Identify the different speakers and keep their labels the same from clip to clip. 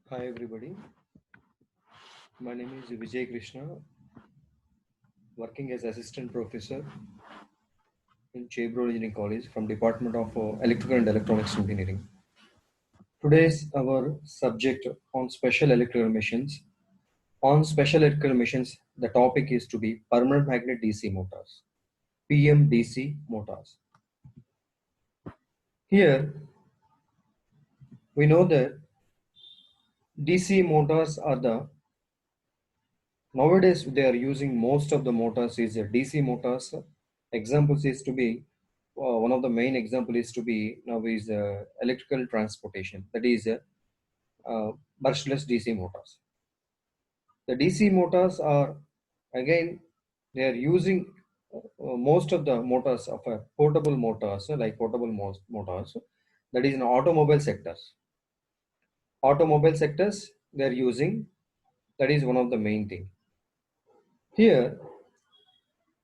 Speaker 1: Hi everybody, my name is Vijay Krishna, working as assistant professor in Chabrol Engineering College from Department of Electrical and Electronics Engineering. Today's our subject on special electrical machines. On special electrical machines, the topic is to be permanent magnet DC motors, PMDC motors. Here we know that DC motors are the nowadays they are using most of the motors is DC motors. Examples is to be one of the main example is to be now is electrical transportation, that is brushless DC motors. The DC motors are again they are using most of the motors of portable motors like portable motors, that is in automobile sectors. Automobile sectors they are using, that is one of the main thing. Here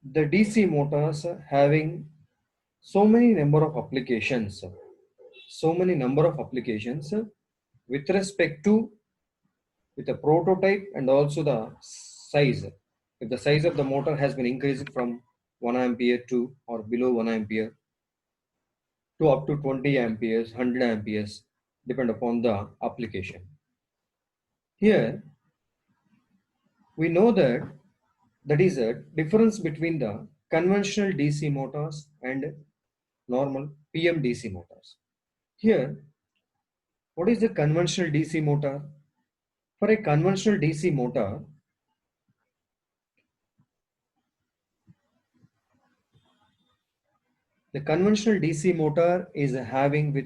Speaker 1: the DC motors having so many number of applications, with respect to with the prototype and also the size. If the size of the motor has been increased from 1 ampere to or below 1 ampere to up to 20 amperes, 100 amperes, depend upon the application. Here we know that that is a difference between the conventional DC motors and normal PMDC motors. Here, what is the conventional DC motor? For a conventional DC motor, the conventional DC motor is having with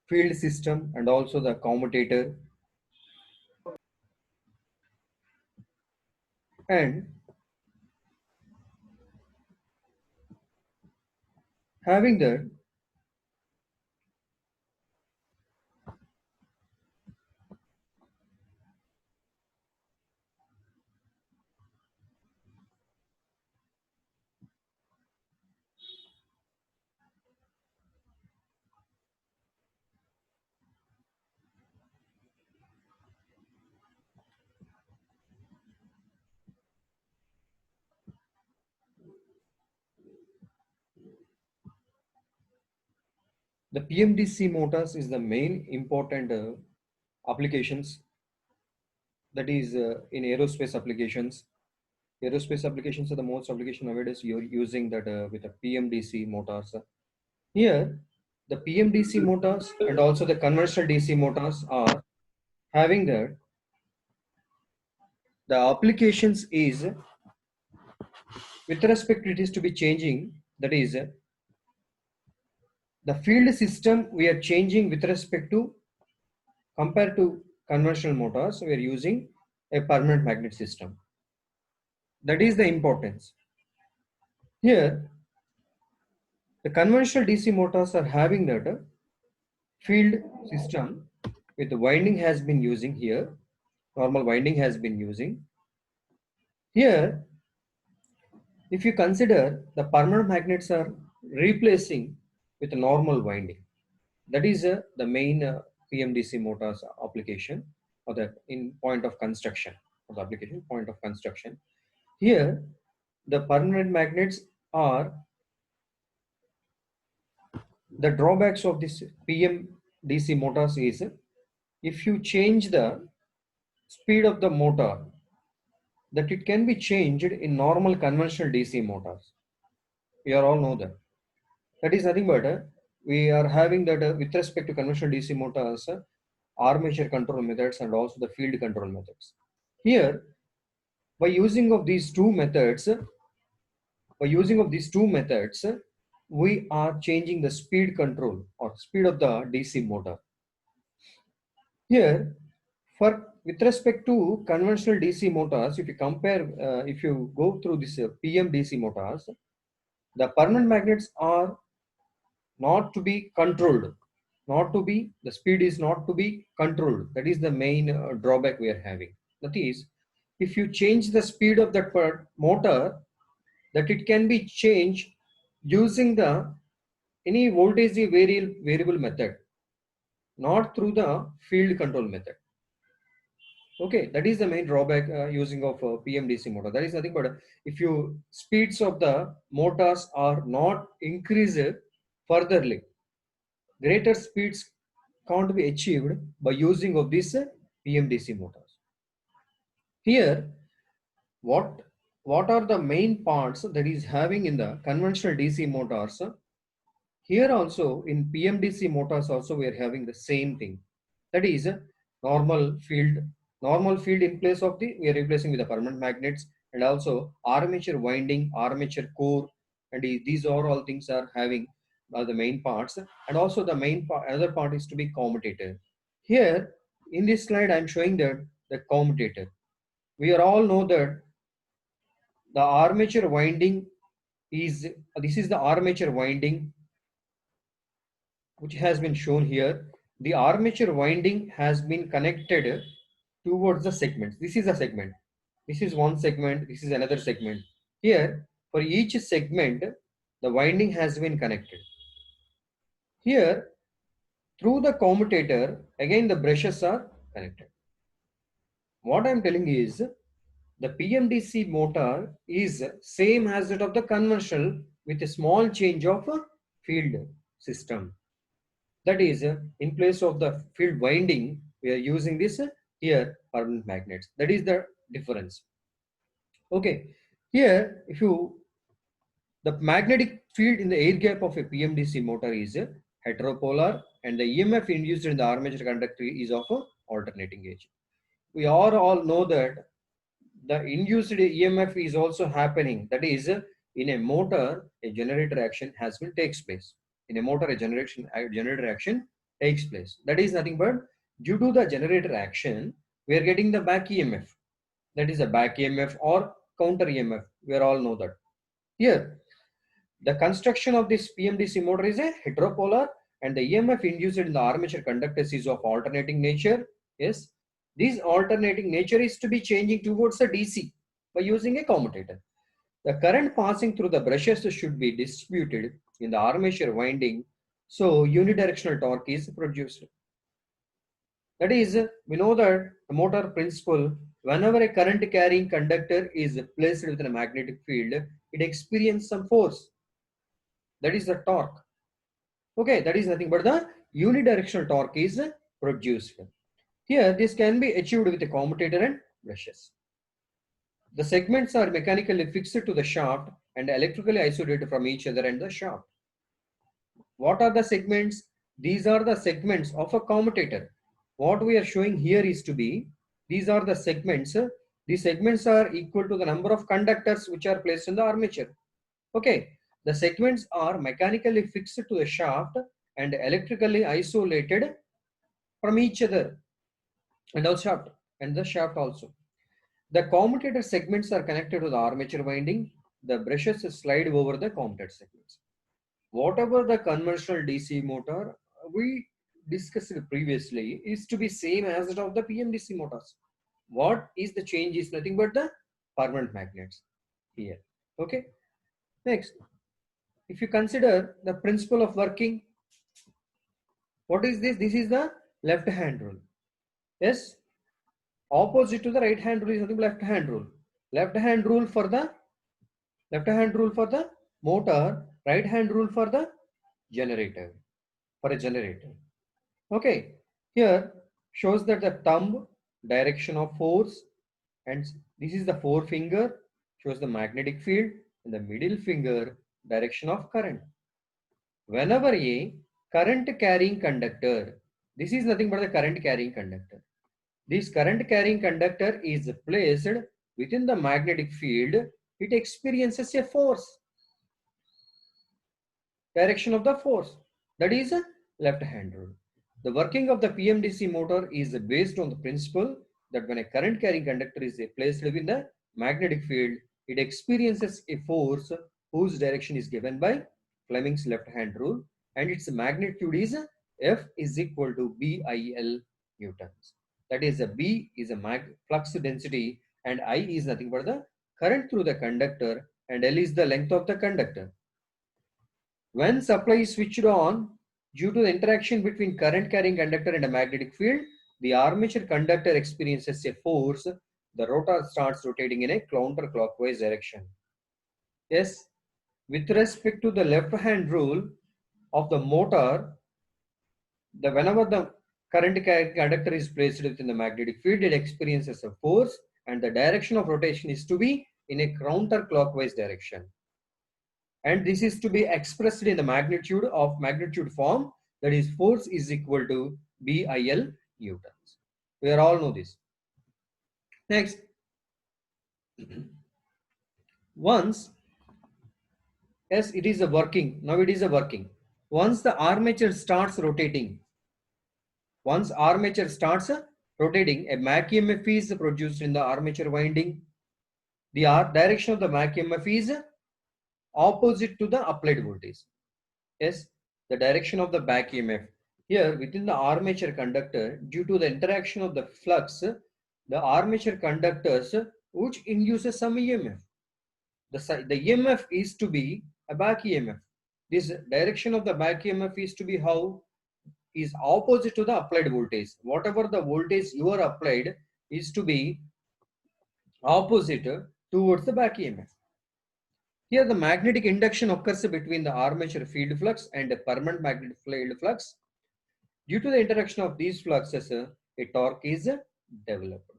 Speaker 1: field system and also the commutator, and having that the PMDC motors is the main important applications, that is in aerospace applications. Aerospace applications are the most application nowadays you're using that with the PMDC motors. Here, the PMDC motors and also the conventional DC motors are having that the applications is with respect it is to be changing, that is the field system we are changing with respect to compared to conventional motors we are using a permanent magnet system. That is the importance. Here the conventional DC motors are having that field system with the winding has been using here, normal winding has been using. Here if you consider the permanent magnets are replacing with a normal winding, that is the main PMDC motors application or the in point of construction or the application point of construction. Here the permanent magnets are the drawbacks of this PMDC motors is if you change the speed of the motor, that it can be changed in normal conventional DC motors. We are all know that. That is nothing but we are having that with respect to conventional DC motors, armature control methods and also the field control methods. Here, by using of these two methods, we are changing the speed control or speed of the DC motor. Here, for with respect to conventional DC motors, if you compare, if you go through this PMDC motors, the permanent magnets are not to be controlled, not to be the speed is not to be controlled. That is the main drawback we are having. That is, if you change the speed of that motor, that it can be changed using the any voltage variable method, not through the field control method. Okay, that is the main drawback using of PMDC motor. That is nothing but if you speeds of the motors are not increased furtherly, greater speeds can't be achieved by using of these PMDC motors. Here, what what are the main parts that is having in the conventional DC motors? Here also in PMDC motors also we are having the same thing. That is a normal field, normal field in place of the we are replacing with the permanent magnets, and also armature winding, armature core, and these are all things are having the main parts, and also the main part, another part is to be commutator. Here in this slide I am showing that the commutator. We are all know that the armature winding is this is the armature winding which has been shown here. The armature winding has been connected towards the segments. This is a segment. This is one segment. This is another segment. Here, for each segment, the winding has been connected. Here, through the commutator, again the brushes are connected. What I am telling is, the PMDC motor is same as that of the conventional with a small change of a field system. That is, in place of the field winding, we are using this here permanent magnets. That is the difference. Okay, here if you the magnetic field in the air gap of a PMDC motor is heteropolar, and the EMF induced in the armature conductor is of alternating age. We all know that the induced EMF is also happening. That is, in a motor, a generator action has been takes place. In a motor, a generator action takes place. That is nothing but due to the generator action, we are getting the back EMF. That is a back EMF or counter EMF. We all know that. Here, the construction of this PMDC motor is a heteropolar, and the EMF induced in the armature conductors is of alternating nature. Yes, this alternating nature is to be changing towards a DC by using a commutator. The current passing through the brushes should be distributed in the armature winding, so unidirectional torque is produced. That is, we know that the motor principle, whenever a current carrying conductor is placed within a magnetic field, it experiences some force. That is the torque. Okay, that is nothing but the unidirectional torque is produced. Here, this can be achieved with a commutator and brushes. The segments are mechanically fixed to the shaft and electrically isolated from each other and the shaft. What are the segments? These are the segments of a commutator. What we are showing here is to be, these are the segments. These segments are equal to the number of conductors which are placed in the armature. Okay, the segments are mechanically fixed to the shaft and electrically isolated from each other and also the shaft also. The commutator segments are connected to the armature winding. The brushes slide over the commutator segments. Whatever the conventional DC motor we discussed previously is to be same as that of the PMDC motors. What is the change is nothing but the permanent magnets here. Okay. Next, if you consider the principle of working, what is this? This is the left hand rule. Yes. Opposite to the right hand rule is nothing but left hand rule. Left hand rule for the motor, right hand rule for the generator, for a generator. Okay, here shows that the thumb direction of force, and this is the forefinger shows the magnetic field, and the middle finger direction of current. Whenever a current carrying conductor, this is nothing but the current carrying conductor. This current carrying conductor is placed within the magnetic field, it experiences a force. Direction of the force, that is a left hand rule. The working of the PMDC motor is based on the principle that when a current carrying conductor is placed within the magnetic field, it experiences a force whose direction is given by Fleming's left hand rule, and its magnitude is F is equal to BIL newtons. That is, a B is a flux density and I is nothing but the current through the conductor, and L is the length of the conductor. When supply is switched on, due to the interaction between current carrying conductor and a magnetic field, the armature conductor experiences a force, the rotor starts rotating in a counterclockwise direction. Yes, with respect to the left hand rule of the motor, whenever the current conductor is placed within the magnetic field, it experiences a force and the direction of rotation is to be in a counterclockwise direction. And this is to be expressed in the magnitude form, that is force is equal to BIL newtons. We all know this. Next, once, yes, it is a working, now it is a working. Once the armature starts rotating, once armature starts rotating, a Mach EMF is produced in the armature winding. The direction of the Mach EMF is opposite to the applied voltage. Yes, the direction of the back EMF. Here within the armature conductor, due to the interaction of the flux, the armature conductors which induces some EMF. The EMF is to be a back EMF. This direction of the back EMF is to be how is opposite to the applied voltage. Whatever the voltage you are applied is to be opposite towards the back EMF. Here the magnetic induction occurs between the armature field flux and the permanent magnetic field flux. Due to the interaction of these fluxes, a torque is developed.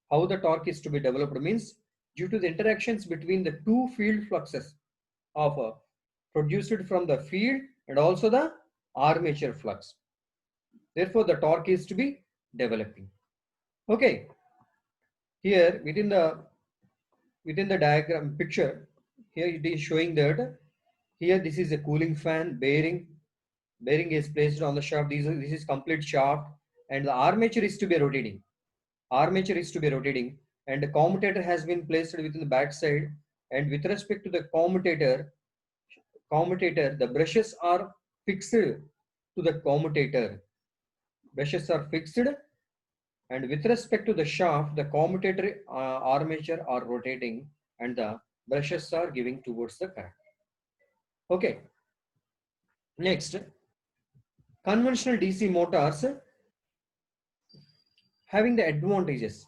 Speaker 1: How the torque is to be developed means due to the interactions between the two field fluxes of produced from the field and also the armature flux. Therefore, the torque is to be developing. Okay. Here within the diagram picture, here it is showing that here this is a cooling fan bearing is placed on the shaft. This is complete shaft, and the armature is to be rotating. Armature is to be rotating, and the commutator has been placed within the back side. And with respect to the commutator, the brushes are fixed to the commutator. Brushes are fixed, and with respect to the shaft, the commutator armature are rotating, and the brushes are giving towards the current. Okay. Next, conventional DC motors having the advantages.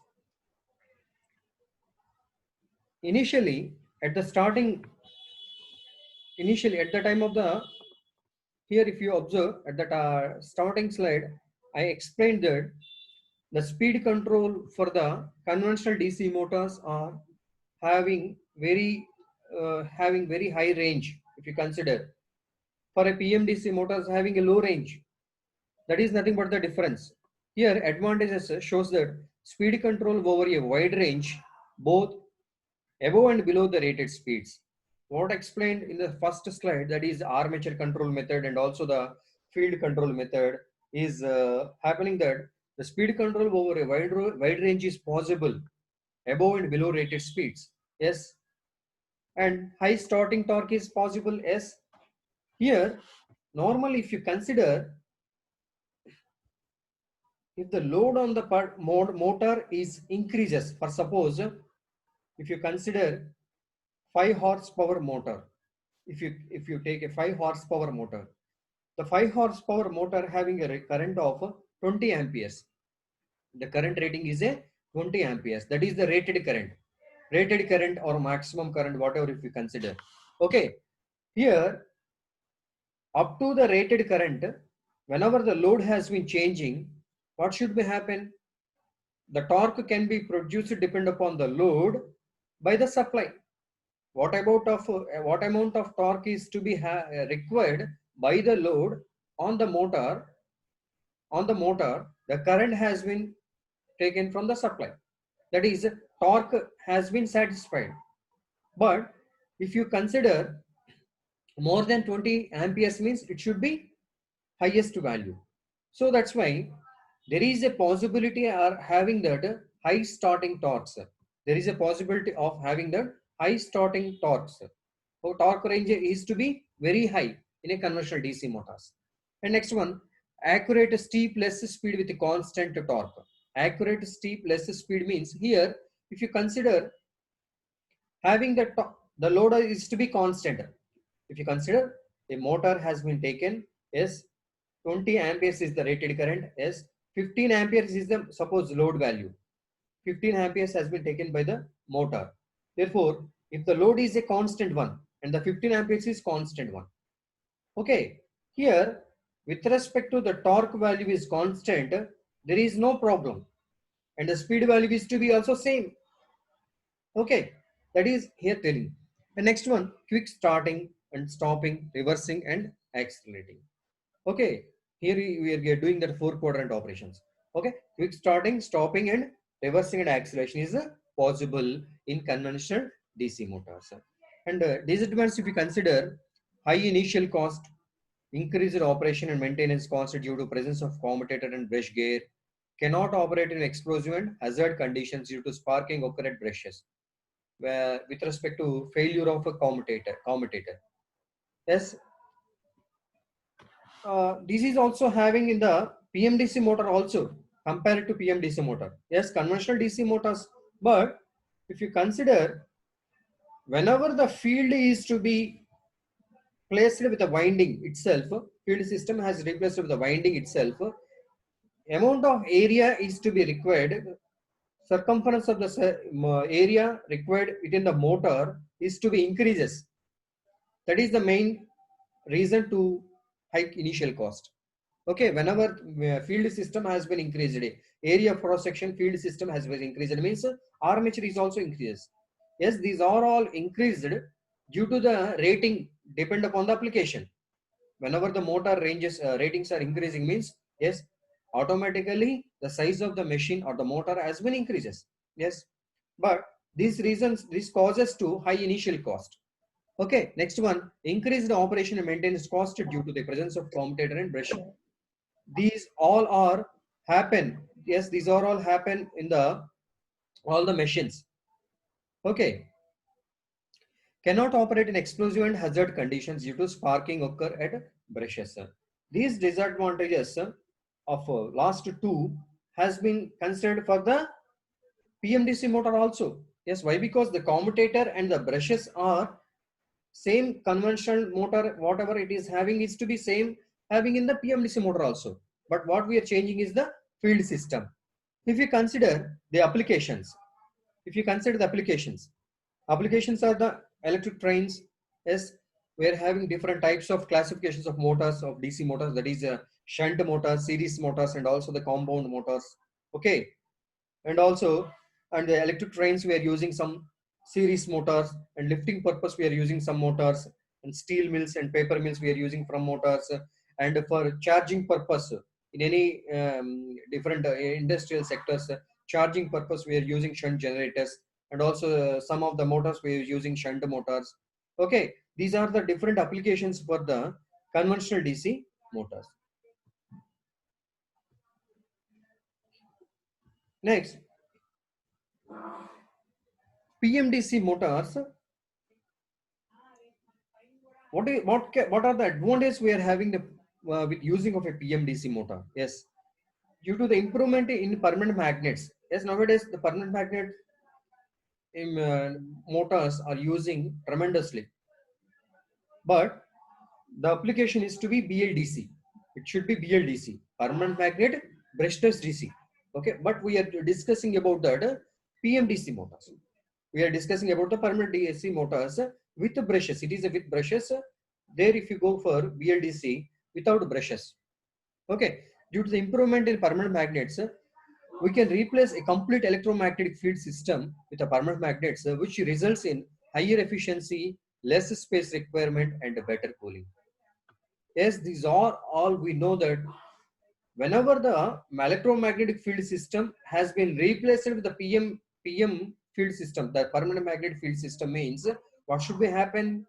Speaker 1: Initially at the time of the, here if you observe at the starting slide, I explained that the speed control for the conventional DC motors are having very high range. If you consider for a PMDC motors having a low range, that is nothing but the difference. Here advantages shows that speed control over a wide range, both above and below the rated speeds. What explained in the first slide, that is armature control method and also the field control method, is happening that the speed control over a wide range is possible above and below rated speeds. Yes. And high starting torque is possible. Yes. Here, normally if you consider, if the load on the motor is increases, for suppose if you consider 5 horsepower motor, if you take a 5 horsepower motor, the 5 horsepower motor having a current of 20 amperes, the current rating is a 20 amperes, that is the rated current or maximum current, whatever if you consider. Okay, here up to the rated current, whenever the load has been changing, what should be happen? The torque can be produced depend upon the load by the supply. What amount of torque is to be required by the load on the motor? The current has been taken from the supply. That is, torque has been satisfied. But if you consider more than 20 amperes means it should be highest value. So that's why there is a possibility of having that high starting torques. There is a possibility of having that high starting torques. So torque range is to be very high in a conventional DC motors. And next one, accurate steep less speed with a constant torque. Accurate steep less speed means here if you consider having the load is to be constant. If you consider a motor has been taken, yes, 20 amperes is the rated current, yes, 15 amperes is the suppose load value. 15 amperes has been taken by the motor. Therefore, if the load is a constant one and the 15 amperes is constant one. Okay, here with respect to the torque value is constant, there is no problem, and the speed value is to be also same. Okay, that is here telling. The next one, quick starting and stopping, reversing and accelerating. Okay, here we are doing that 4-quadrant operations. Okay, quick starting, stopping and reversing and acceleration is possible in conventional DC motors. And disadvantage if we consider high initial cost, increased operation and maintenance cost due to presence of commutator and brush gear, cannot operate in explosive and hazard conditions due to sparking occur at brushes, where with respect to failure of a commutator. Yes, this is also having in the PMDC motor also compared to PMDC motor. Yes, conventional DC motors, but if you consider whenever the field is to be placed with the winding itself, field system has replaced with the winding itself, amount of area is to be required, circumference of the area required within the motor is to be increases. That is the main reason to hike initial cost. Okay, whenever field system has been increased, area of cross section field system has been increased, means armature is also increased. Yes, these are all increased due to the rating depend upon the application. Whenever the motor ranges ratings are increasing, means yes, automatically the size of the machine or the motor has been increases. Yes, but these reasons, this causes to high initial cost. Okay, next one, increased operation and maintenance cost due to the presence of commutator and brush. These all are happen. Yes, these are all happen in the all the machines. Okay, cannot operate in explosive and hazard conditions due to sparking occur at brushes. These disadvantages of last two has been considered for the PMDC motor also. Yes, why? Because the commutator and the brushes are same conventional motor, whatever it is having is to be same having in the PMDC motor also. But what we are changing is the field system. If you consider the applications, if you consider the applications are the electric trains. Yes, we are having different types of classifications of motors of DC motors, that is shunt motors, series motors, and also the compound motors. Okay, and also and the electric trains we are using some series motors, and lifting purpose we are using some motors, and steel mills and paper mills we are using from motors, and for charging purpose in any different industrial sectors, charging purpose we are using shunt generators, and also some of the motors we are using shunt motors. Okay, these are the different applications for the conventional DC motors. Next, PMDC motors. What are the advantages we are having the with using of a PMDC motor? Yes, due to the improvement in permanent magnets. Yes, nowadays the permanent magnet in, motors are using tremendously, but the application is to be BLDC. It should be BLDC, permanent magnet brushless DC. Okay, but we are discussing about that PMDC motors. We are discussing about the permanent DC motors with brushes. It is with brushes. There, if you go for BLDC without brushes, okay, due to the improvement in permanent magnets, we can replace a complete electromagnetic field system with a permanent magnets, which results in higher efficiency, less space requirement, and better cooling. Yes, these are all we know that whenever the electromagnetic field system has been replaced with the PM field system, the permanent magnetic field system, means what should be happen?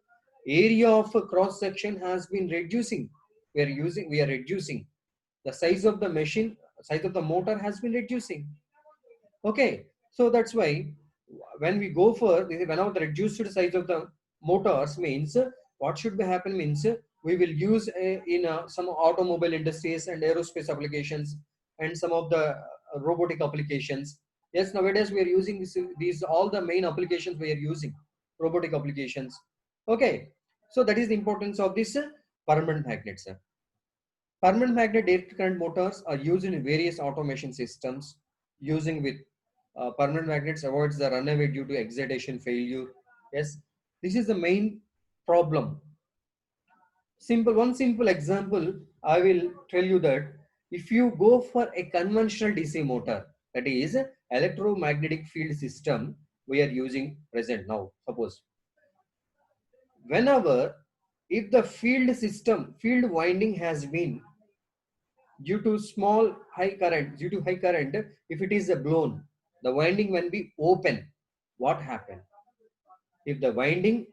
Speaker 1: Area of a cross section has been reducing. We are reducing the size of the machine, size of the motor has been reducing. Okay, so that's why when we go for whenever the reduced size of the motors, means what should be happen means we will use in some automobile industries and aerospace applications, and some of the robotic applications. Yes, nowadays we are using these all the main applications we are using robotic applications. Okay, so that is the importance of this permanent magnets. Permanent magnet direct current motors are used in various automation systems. Using with permanent magnets avoids the runaway due to excitation failure. Yes, this is the main problem. One simple example I will tell you that if you go for a conventional DC motor, that is electromagnetic field system we are using present now. Suppose whenever if the field winding has been due to high current, if it is blown, the winding will be open. What happened? If the winding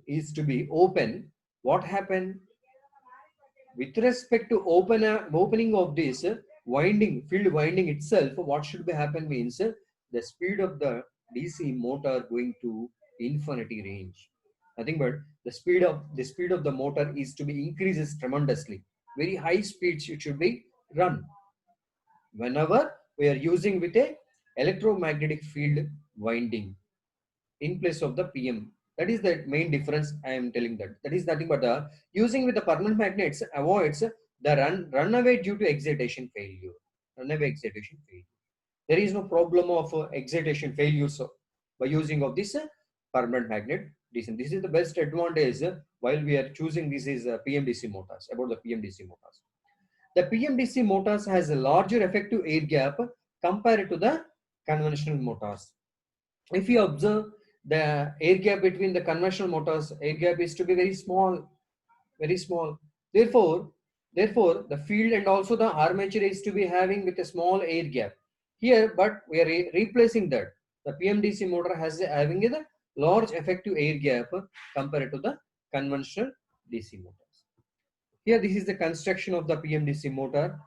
Speaker 1: is to be open, what happened? With respect to opening of this field winding itself, what should be happen means the speed of the DC motor going to infinity range. Nothing but the speed of the motor is to be increases tremendously. Very high speeds it should be run whenever we are using with a electromagnetic field winding in place of the PM. That is the main difference I am telling that. That is nothing but the using with the permanent magnets avoids the runaway due to excitation failure. Runaway excitation failure. There is no problem of excitation failure so by using of this permanent magnet DC. This is the best advantage while we are choosing this is PMDC motors, about the PMDC motors. The PMDC motors has a larger effective air gap compared to the conventional motors. If you observe the air gap between the conventional motors, air gap is to be very small, very small. Therefore, the field and also the armature is to be having with a small air gap. Here, but we are replacing that. The PMDC motor has having a large effective air gap compared to the conventional DC motors. Here, this is the construction of the PMDC motor.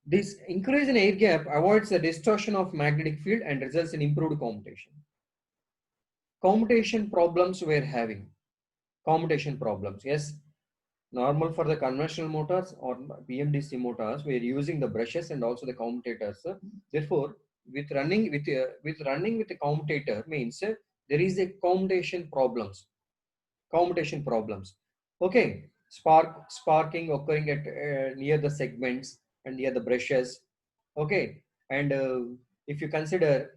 Speaker 1: This increase in air gap avoids the distortion of magnetic field and results in improved commutation. Commutation problems we're having. Commutation problems. Yes, normal for the conventional motors or PMDC motors, we're using the brushes and also the commutators. Therefore, with running with a commutator means there is a commutation problems. Commutation problems. Okay, sparking occurring at near the segments and near the brushes. Okay, and if you consider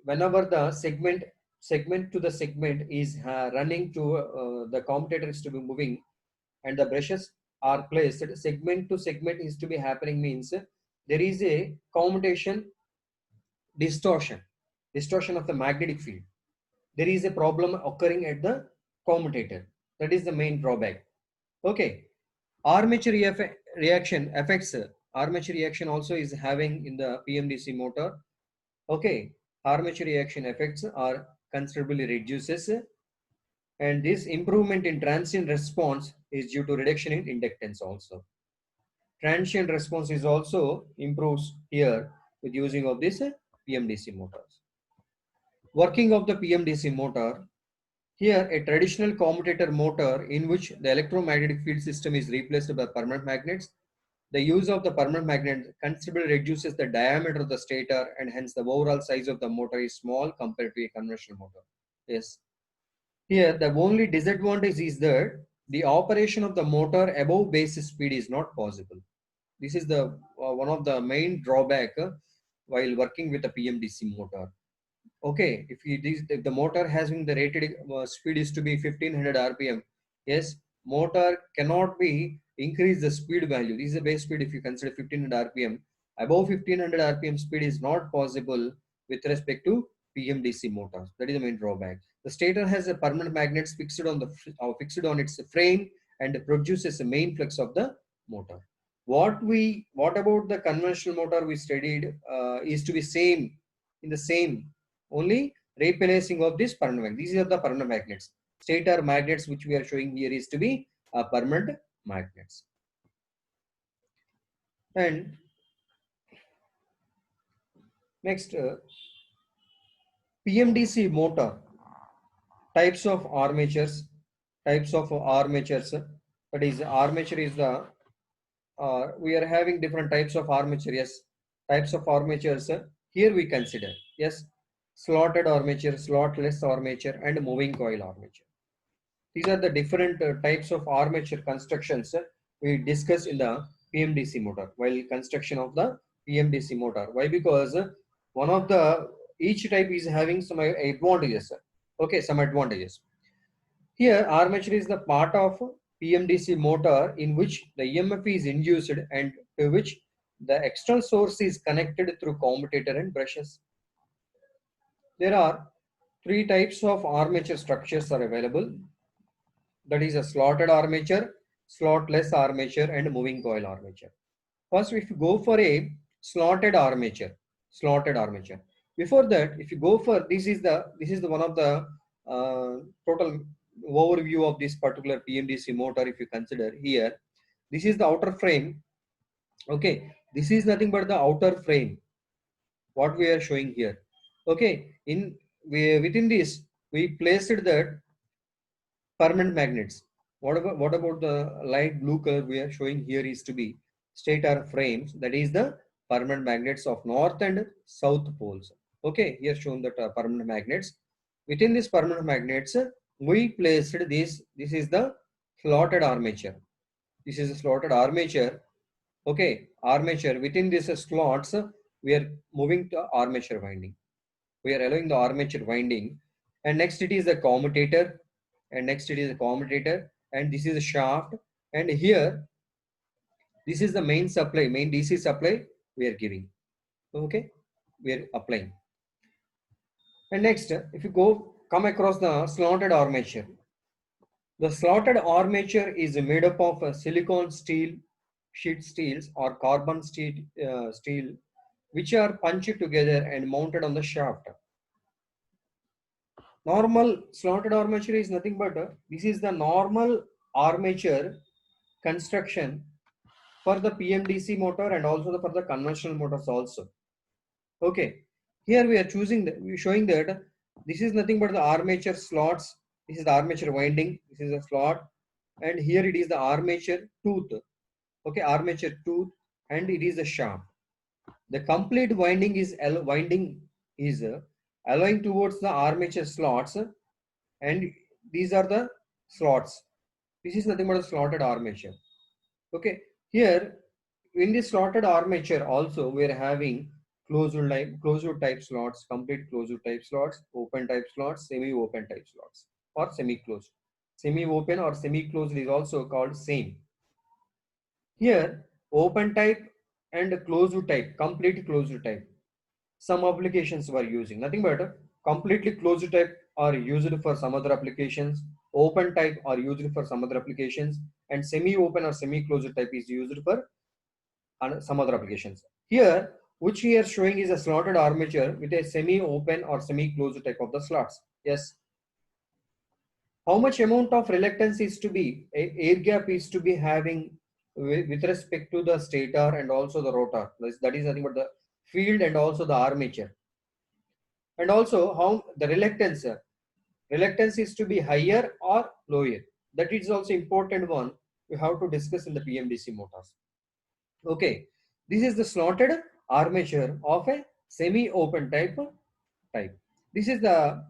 Speaker 1: whenever the segment to the segment is running to the commutator is to be moving and the brushes are placed, segment to segment is to be happening means there is a commutation distortion of the magnetic field. There is a problem occurring at the commutator. That is the main drawback. Okay, armature reaction affects armature reaction also is having in the PMDC motor. Okay, armature reaction effects are considerably reduces, and this improvement in transient response is due to reduction in inductance also. Transient response is also improves here with using of this PMDC motors. Working of the PMDC motor. Here, a traditional commutator motor in which the electromagnetic field system is replaced by permanent magnets. The use of the permanent magnet considerably reduces the diameter of the stator and hence the overall size of the motor is small compared to a conventional motor. Yes. Here, the only disadvantage is that the operation of the motor above base speed is not possible. This is the one of the main drawback while working with a PMDC motor. Okay, if the motor has been the rated speed is to be 1500 rpm, yes, motor cannot be increase the speed value. This is the base speed. If you consider 1500 rpm, above 1500 rpm speed is not possible with respect to PMDC motors. That is the main drawback. The stator has a permanent magnets fixed on its frame and produces the main flux of the motor. What about the conventional motor we studied is to be same in the same, only replacing of this permanent magnet. These are the permanent magnets. Stator magnets which we are showing here is to be permanent magnets. And next, PMDC motor, types of armatures. That is, armature is the we are having different types of armature. Yes, types of armatures. Here we consider, yes, slotted armature, slotless armature, and moving coil armature. These are the different types of armature constructions we discussed in the PMDC motor while construction of the PMDC motor. Why? Because one of the each type is having some advantages. Okay, some advantages. Here, armature is the part of PMDC motor in which the EMF is induced and to which the external source is connected through commutator and brushes. There are three types of armature structures are available. That is a slotted armature, slotless armature, and moving coil armature. First, if you go for a slotted armature, slotted armature. Before that, if you go for this is the one of the total overview of this particular PMDC motor. If you consider here, this is the outer frame. Okay, this is nothing but the outer frame. What we are showing here. Okay, within this we placed that permanent magnets. What about the light blue color we are showing here is to be stator frames, that is the permanent magnets of north and south poles. Okay, here shown that permanent magnets. Within these permanent magnets, we placed this is the slotted armature. This is a slotted armature. Okay, armature. Within these slots, we are moving to armature winding. We are allowing the armature winding. And next it is the commutator. And next it is a commutator. And this is a shaft. And here, this is the main supply, main DC supply we are giving. Okay, we are applying. And next, if you come across the slotted armature. The slotted armature is made up of silicon steel, sheet steels or carbon steel which are punched together and mounted on the shaft. Normal slotted armature is nothing but this is the normal armature construction for the PMDC motor and also for the conventional motors also. Okay, here we are showing that this is nothing but the armature slots. This is the armature winding. This is a slot, and here it is the armature tooth. Okay, armature tooth, and it is a shaft. The complete winding is allowing towards the armature slots, and these are the slots. This is nothing but a slotted armature. Okay, here in this slotted armature also we are having closure type slots, complete closure type slots, open type slots, semi-open type slots, or semi-closed. Semi-open or semi-closed is also called same. Here, open type and closure type, complete closure type. Some applications were using nothing but completely closed type are used for some other applications, open type are used for some other applications, and semi-open or semi-closed type is used for some other applications. Here, which we are showing is a slotted armature with a semi-open or semi-closed type of the slots. Yes. How much amount of reluctance is to be, air gap is to be having with respect to the stator and also the rotor. That is nothing but the field and also the armature. And also how the reluctance is to be higher or lower. That is also important one we have to discuss in the PMDC motors. Okay, this is the slotted armature of a semi-open type. This is the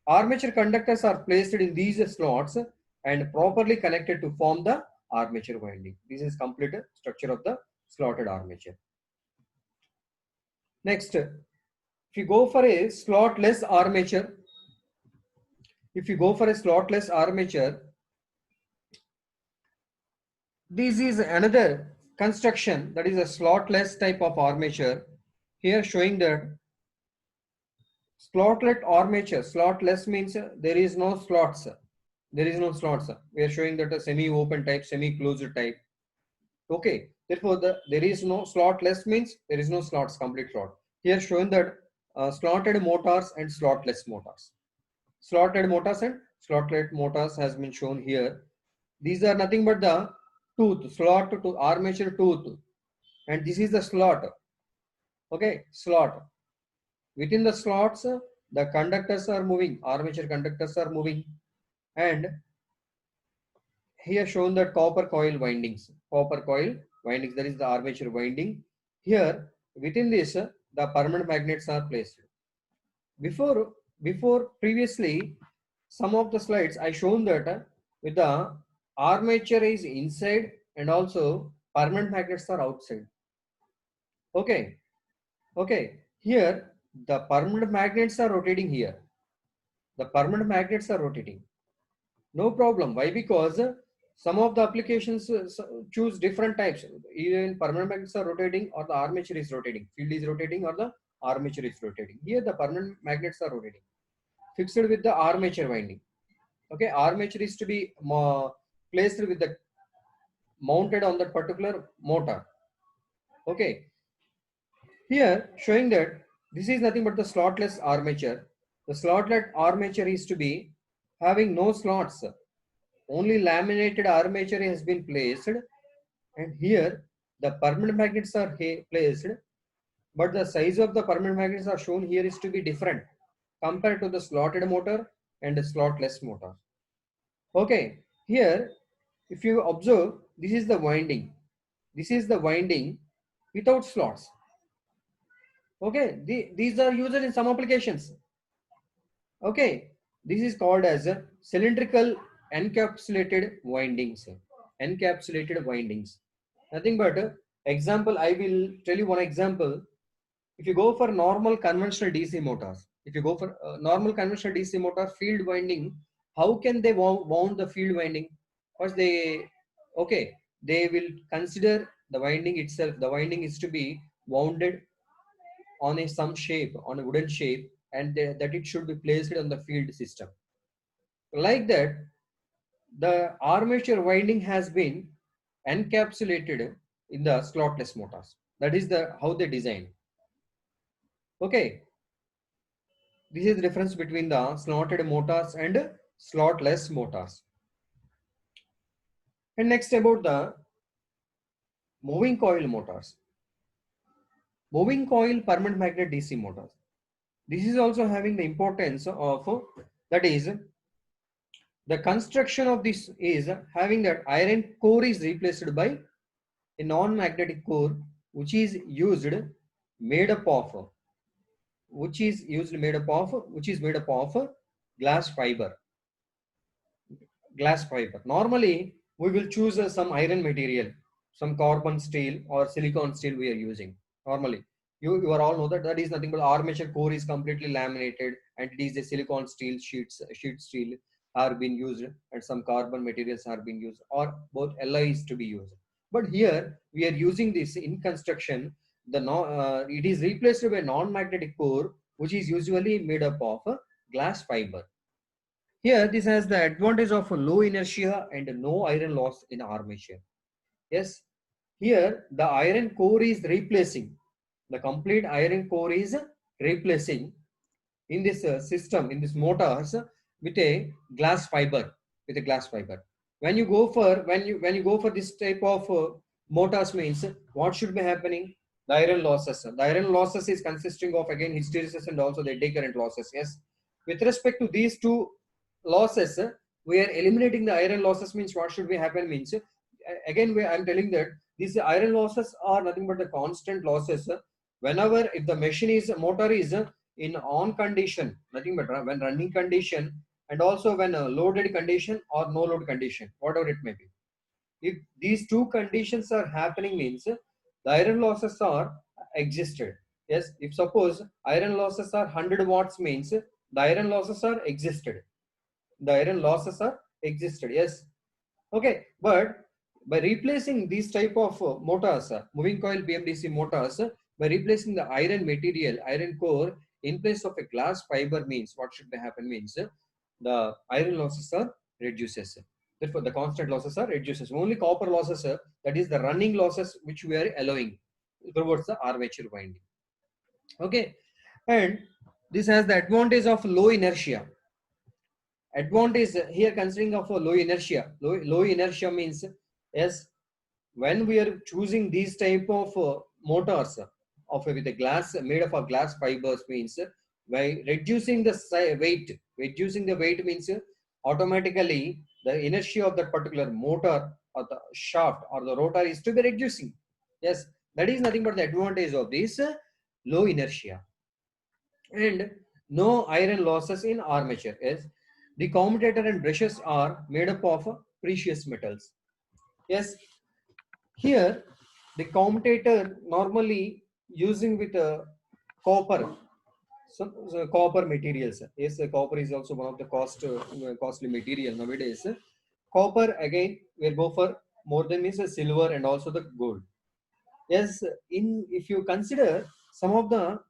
Speaker 1: armature conductors are placed in these slots and properly connected to form the armature winding. This is complete structure of the slotted armature. Next, if you go for a slotless armature, this is another construction, that is a slotless type of armature. Here showing that slotlet armature. Slotless means there is no slots. There is no slots. We are showing that a semi-open type, semi-closed type. Okay. Therefore, there is no slotless means there is no slots, complete slot. Here showing that slotted motors and slotless motors. Slotted motors and slotlet motors has been shown here. These are nothing but the tooth, slot to armature tooth, and this is the slot. Okay, slot. Within the slots, the conductors are moving, armature conductors are moving, and here shown that copper coil windings, that is the armature winding. Here within this, the permanent magnets are placed. Before previously, some of the slides I shown that with the armature is inside and also permanent magnets are outside. Okay, okay. Here the permanent magnets are rotating here. The permanent magnets are rotating. No problem. Why? Because some of the applications choose different types. Even permanent magnets are rotating or the armature is rotating. Field is rotating or the armature is rotating. Here the permanent magnets are rotating. Fixed with the armature winding. Okay, armature is to be placed with the mounted on that particular motor. Okay, here showing that this is nothing but the slotless armature. The slotless armature is to be having no slots. Only laminated armature has been placed, and here the permanent magnets are placed, but the size of the permanent magnets are shown here is to be different compared to the slotted motor and the slotless motor. Okay, here if you observe, this is the winding. This is the winding without slots. Okay, these are used in some applications. Okay, this is called as a cylindrical encapsulated windings. Encapsulated windings. Nothing but example. I will tell you one example. If you go for normal conventional DC motors, if you go for normal conventional DC motor field winding, how can they wound the field winding? First, they will consider the winding itself. The winding is to be wounded on some shape, on a wooden shape, and that it should be placed on the field system. Like that, the armature winding has been encapsulated in the slotless motors. That is how they design. Okay, this is the difference between the slotted motors and slotless motors. And next about the moving coil motors. Moving coil permanent magnet DC motors. This is also having the importance of, that is, the construction of this is having that iron core is replaced by a non-magnetic core which is used made up of glass fiber. Normally we will choose some iron material, some carbon steel or silicon steel we are using. Normally you are all know that is nothing but armature core is completely laminated and it is a silicon steel sheet steel are being used and some carbon materials are being used or both alloys to be used. But here we are using this in construction. It is replaced by non-magnetic core which is usually made up of glass fiber. Here this has the advantage of low inertia and no iron loss in armature. Yes, here the iron core is replacing, the complete iron core is replacing in this system, in this motors with a glass fiber, when you go for this type of motors means what should be happening? The iron losses is consisting of again hysteresis and also the eddy current losses. Yes, with respect to these two losses, we are eliminating the iron losses means what should be happen means again I'm telling that these iron losses are nothing but the constant losses whenever if the machine is motor is in on condition, nothing but when running condition and also when loaded condition or no load condition, whatever it may be. If these two conditions are happening means the iron losses are existed. Yes, if suppose iron losses are 100 watts means the iron losses are existed. The iron losses are existed. Yes. Okay, but by replacing these type of motors, moving coil BMDC motors, by replacing the iron material, iron core in place of a glass fiber means what should be happen means the iron losses are reduces. Therefore, the constant losses are reduces. Only copper losses, that is the running losses which we are allowing towards the armature winding. Okay, and this has the advantage of low inertia. Advantage here considering of a low inertia. Low inertia means yes, when we are choosing these type of motors of with a glass made of a glass fibers means by reducing the weight, means automatically the inertia of that particular motor or the shaft or the rotor is to be reducing. Yes, that is nothing but the advantage of this low inertia. And no iron losses in armature. Yes, the commutator and brushes are made up of precious metals. Yes, here the commutator normally using with a copper. So copper materials. Yes, copper is also one of the costly material nowadays. Copper again will go for more than means silver and also the gold. Yes, in if you consider some of the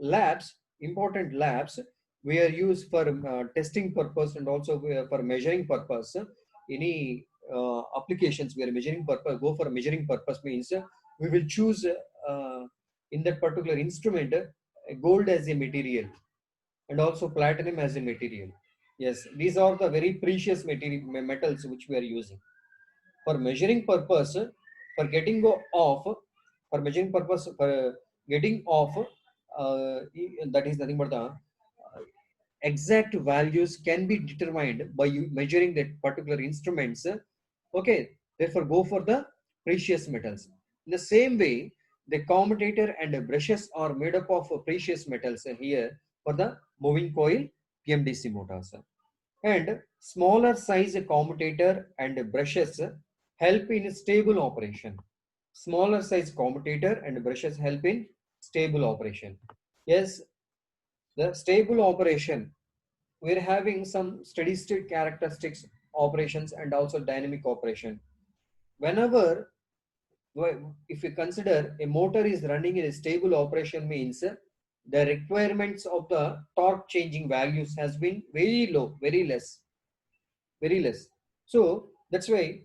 Speaker 1: labs, important labs, we are used for testing purpose and also for measuring purpose. Any applications we are measuring purpose, go for measuring purpose means we will choose in that particular instrument gold as a material and also platinum as a material. Yes, these are the very precious metals which we are using for measuring purpose, for getting off, for measuring purpose, for getting off, that is nothing but the exact values can be determined by you measuring that particular instruments. Okay, therefore go for the precious metals. In the same way, the commutator and the brushes are made up of precious metals here for the moving coil PMDC motors. And smaller size commutator and brushes help in stable operation. Smaller size commutator and brushes help in stable operation. Yes, the stable operation, we're having some steady state characteristics operations and also dynamic operation. Whenever, if you consider a motor is running in a stable operation means the requirements of the torque changing values has been very low, very less, very less. So that's why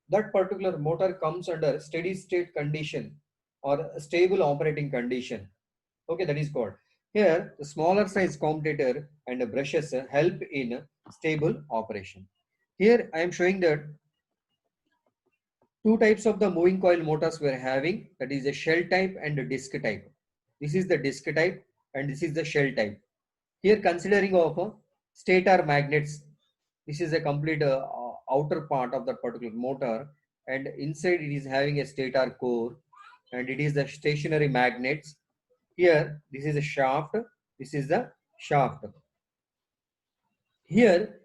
Speaker 1: that particular motor comes under steady state condition or a stable operating condition. Okay, that is called. Here, the smaller size commutator and the brushes help in stable operation. Here, I am showing that two types of the moving coil motors we are having. That is a shell type and a disc type. This is the disc type and this is the shell type. Here, considering of stator magnets, this is a complete outer part of that particular motor, and inside it is having a stator core, and it is the stationary magnets. Here, this is a shaft. This is the shaft. Here,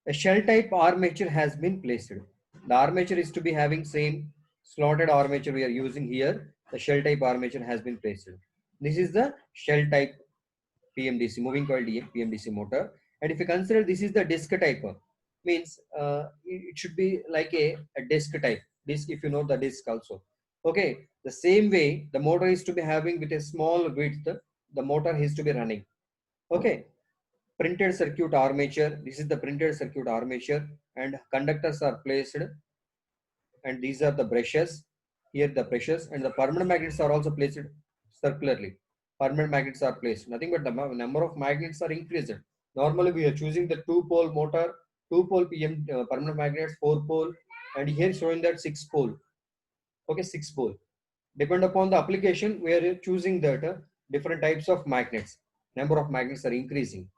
Speaker 1: a shell type armature has been placed. The armature is to be having same slotted armature we are using here. The shell type armature has been placed. This is the shell type PMDC, moving coil PMDC motor. And if you consider this is the disc type, means it should be like a disc type. Disc, if you know the disc also. Okay, the same way the motor is to be having with a small width, the motor is to be running. Okay, printed circuit armature. This is the printed circuit armature, and conductors are placed, and these are the brushes. Here the brushes and the permanent magnets are also placed circularly. Permanent magnets are placed. Nothing but the number of magnets are increased. Normally we are choosing the two pole motor, two pole permanent magnets, four pole, and here showing that six pole. Okay, six pole. Depend upon the application, we are choosing that different types of magnets. Number of magnets are increasing.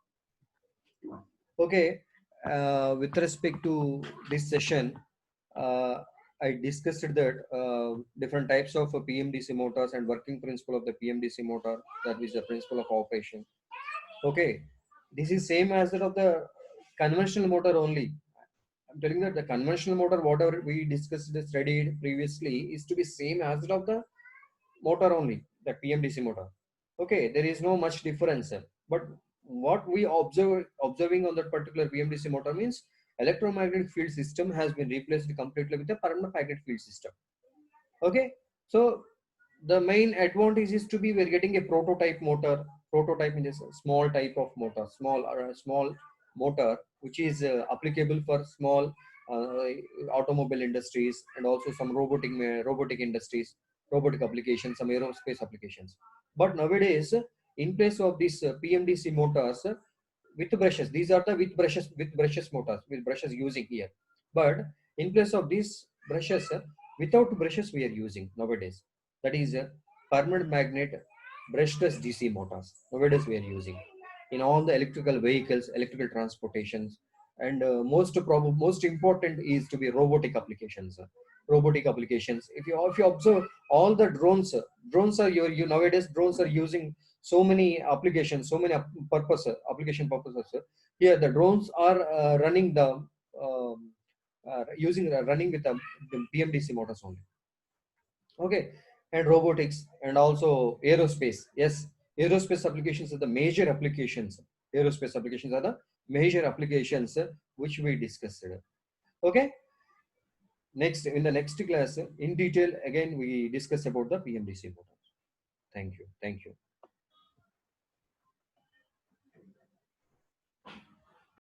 Speaker 1: Okay, with respect to this session, uh, I discussed that different types of PMDC motors and working principle of the PMDC motor, that is the principle of operation. Okay, this is same as that of the conventional motor only. I'm telling that the conventional motor, whatever we discussed, studied previously, is to be same as that of the motor only, the PMDC motor. Okay, there is no much difference. But what we observing on that particular PMDC motor means electromagnetic field system has been replaced completely with a permanent magnetic field system. Okay, so the main advantage is to be we're getting a prototype motor. Prototype means a small type of motor, small motor which is applicable for small automobile industries and also some robotic industries, robotic applications, some aerospace applications. But nowadays, in place of these PMDC motors with brushes, these are the with brushes motors with brushes using here. But in place of these brushes, without brushes we are using nowadays. That is permanent magnet brushless DC motors. Nowadays we are using in all the electrical vehicles, electrical transportations, and most important is to be robotic applications. Robotic applications. If you observe all the drones are you nowadays drones are using so many applications, so many application purposes. Here the drones are running the um, running with the PMDC motors only. Okay, and robotics and also aerospace. Yes, aerospace applications are the major applications. Aerospace applications are the major applications which we discussed. Okay, next in the next class in detail again we discuss about the PMDC motors. Thank you. Thank you.